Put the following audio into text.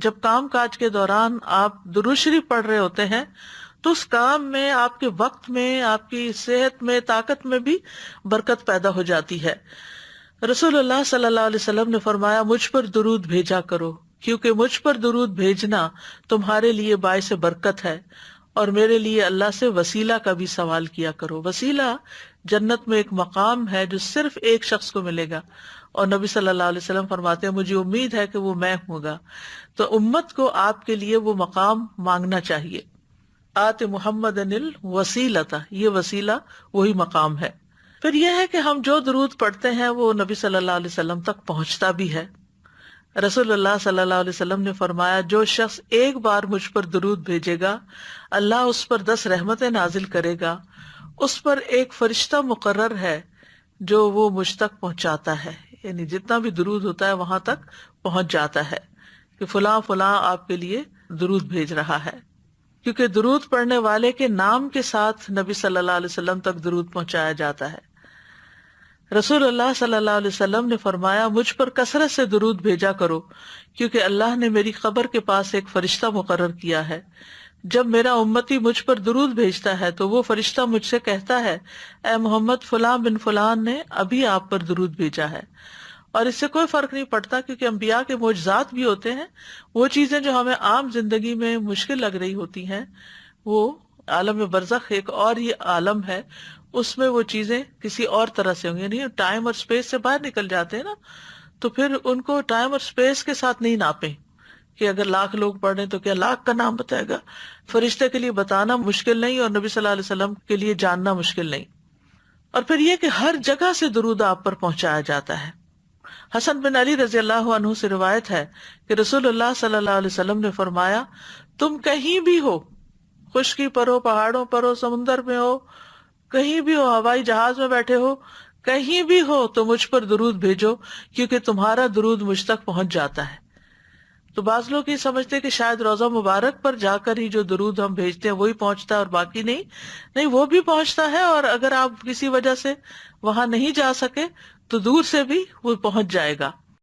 جب کام کاج کے دوران آپ درود شریف پڑھ رہے ہوتے ہیں تو اس کام میں، آپ کے وقت میں، آپ کی صحت میں، طاقت میں بھی برکت پیدا ہو جاتی ہے۔ رسول اللہ صلی اللہ علیہ وسلم نے فرمایا، مجھ پر درود بھیجا کرو، کیونکہ مجھ پر درود بھیجنا تمہارے لیے باعث برکت ہے، اور میرے لیے اللہ سے وسیلہ کا بھی سوال کیا کرو۔ وسیلہ جنت میں ایک مقام ہے جو صرف ایک شخص کو ملے گا، اور نبی صلی اللہ علیہ وسلم فرماتے ہیں مجھے امید ہے کہ وہ میں ہوں گا۔ تو امت کو آپ کے لیے وہ مقام مانگنا چاہیے۔ آت محمد الوسیلۃ، یہ وسیلہ وہی مقام ہے۔ پھر یہ ہے کہ ہم جو درود پڑھتے ہیں وہ نبی صلی اللہ علیہ وسلم تک پہنچتا بھی ہے۔ رسول اللہ صلی اللہ علیہ وسلم نے فرمایا، جو شخص ایک بار مجھ پر درود بھیجے گا، اللہ اس پر 10 رحمتیں نازل کرے گا، اس پر ایک فرشتہ مقرر ہے جو وہ مجھ تک پہنچاتا ہے، یعنی جتنا بھی درود ہوتا ہے وہاں تک پہنچ جاتا ہے کہ فلاں فلاں آپ کے لیے درود بھیج رہا ہے، کیونکہ درود پڑھنے والے کے نام کے ساتھ نبی صلی اللہ علیہ وسلم تک درود پہنچایا جاتا ہے۔ رسول اللہ صلی اللہ علیہ وسلم نے فرمایا، مجھ پر کثرت سے درود بھیجا کرو، کیونکہ اللہ نے میری قبر کے پاس ایک فرشتہ مقرر کیا ہے۔ جب میرا امتی مجھ پر درود بھیجتا ہے تو وہ فرشتہ مجھ سے کہتا ہے، اے محمد، فلاں بن فلان نے ابھی آپ پر درود بھیجا ہے۔ اور اس سے کوئی فرق نہیں پڑتا، کیونکہ انبیاء کے معجزات بھی ہوتے ہیں، وہ چیزیں جو ہمیں عام زندگی میں مشکل لگ رہی ہوتی ہیں، وہ عالم برزخ ایک اور یہ عالم ہے، اس میں وہ چیزیں کسی اور طرح سے ہوں گی، یعنی ٹائم اور اسپیس سے باہر نکل جاتے ہیں نا، تو پھر ان کو ٹائم اور اسپیس کے ساتھ نہیں ناپیں کہ اگر 1,00,000 لوگ پڑھ رہے ہیں تو کیا 1,00,000 کا نام بتائے گا۔ فرشتے کے لیے بتانا مشکل نہیں، اور نبی صلی اللہ علیہ وسلم کے لیے جاننا مشکل نہیں۔ اور پھر یہ کہ ہر جگہ سے درود آپ پر پہنچایا جاتا ہے۔ حسن بن علی رضی اللہ عنہ سے روایت ہے کہ رسول اللہ صلی اللہ علیہ وسلم نے فرمایا، تم کہیں بھی ہو، خشکی پر ہو، پہاڑوں پر ہو، سمندر میں ہو، کہیں بھی ہو، ہوائی جہاز میں بیٹھے ہو، کہیں بھی ہو، تو مجھ پر درود بھیجو، کیونکہ تمہارا درود مجھ تک پہنچ جاتا ہے۔ تو بعض لوگ یہ سمجھتے کہ شاید روضہ مبارک پر جا کر ہی جو درود ہم بھیجتے ہیں وہی پہنچتا ہے اور باقی نہیں۔ نہیں، وہ بھی پہنچتا ہے، اور اگر آپ کسی وجہ سے وہاں نہیں جا سکے تو دور سے بھی وہ پہنچ جائے گا۔